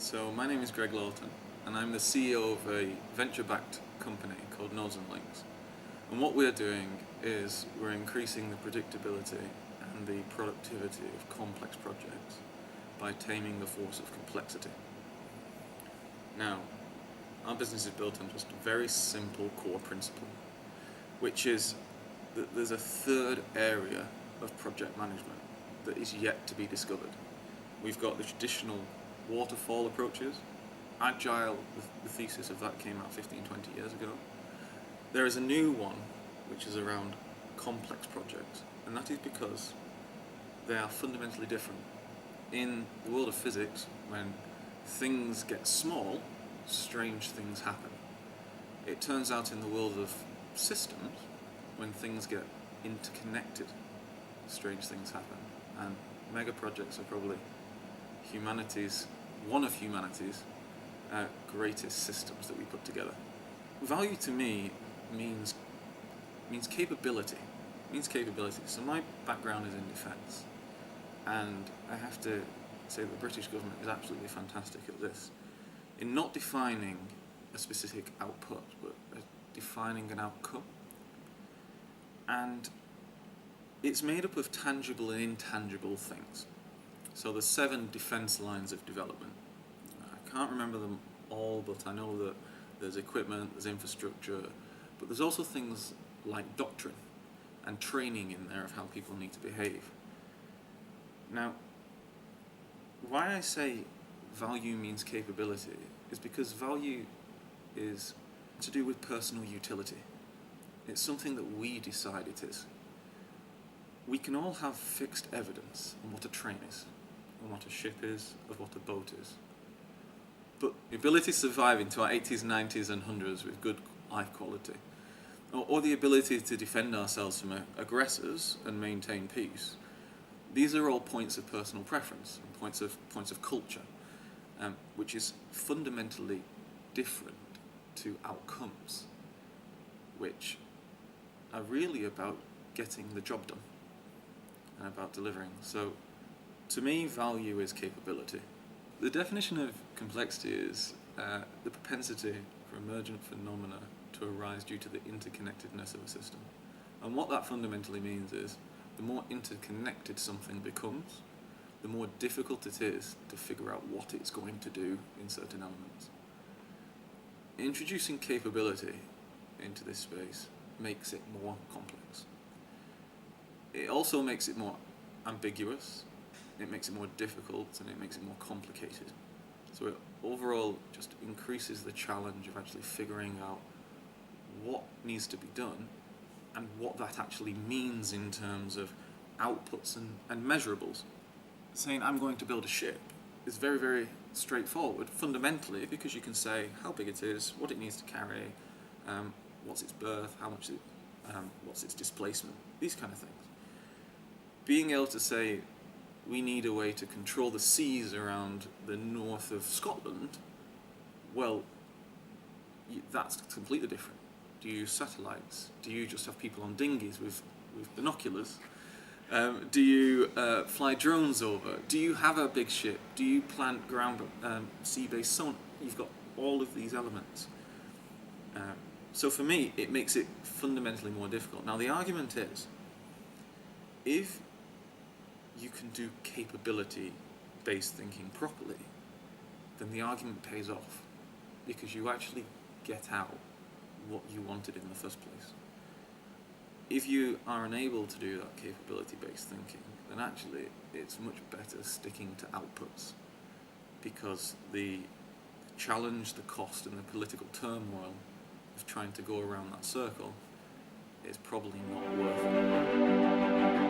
So my name is Greg Lawton, and I'm the CEO of a venture-backed company called Nodes and Links. And what we're doing is we're increasing the predictability and the productivity of complex projects by taming the force of complexity. Now, our business is built on just a very simple core principle, which is that there's a third area of project management that is yet to be discovered. We've got the traditional waterfall approaches. Agile, the thesis of that came out 15, 20 years ago. There is a new one which is around complex projects, and that is because they are fundamentally different. In the world of physics, when things get small, strange things happen. It turns out in the world of systems, when things get interconnected, strange things happen. And mega projects are probably one of humanity's greatest systems that we put together. Value to me means capability. So my background is in defence, and I have to say that the British government is absolutely fantastic at this, in not defining a specific output, but defining an outcome. And it's made up of tangible and intangible things. So there's 7 defence lines of development. I can't remember them all, but I know that there's equipment, there's infrastructure, but there's also things like doctrine and training in there of how people need to behave. Now, why I say value means capability is because value is to do with personal utility. It's something that we decide it is. We can all have fixed evidence on what a train is, on what a ship is, of what a boat is. But the ability to survive into our 80s, 90s and 100s with good life quality, or the ability to defend ourselves from aggressors and maintain peace, these are all points of personal preference, and points of culture, which is fundamentally different to outcomes, which are really about getting the job done and about delivering. So, to me, value is capability. The definition of complexity is the propensity for emergent phenomena to arise due to the interconnectedness of a system. And what that fundamentally means is the more interconnected something becomes, the more difficult it is to figure out what it's going to do in certain elements. Introducing capability into this space makes it more complex. It also makes it more ambiguous, it makes it more difficult, and it makes it more complicated. So it overall just increases the challenge of actually figuring out what needs to be done and what that actually means in terms of outputs and measurables. Saying I'm going to build a ship is very, very straightforward fundamentally, because you can say how big it is, what it needs to carry, what's its berth, what's its displacement, these kind of things. Being able to say we need a way to control the seas around the north of Scotland, well, that's completely different. Do you use satellites? Do you just have people on dinghies with binoculars? Do you fly drones over? Do you have a big ship? Do you plant ground sea-based sonar? You've got all of these elements. So for me, it makes it fundamentally more difficult. Now the argument is, if you can do capability-based thinking properly, then the argument pays off, because you actually get out what you wanted in the first place. If you are unable to do that capability-based thinking, then actually it's much better sticking to outputs, because the challenge, the cost, and the political turmoil of trying to go around that circle is probably not worth it.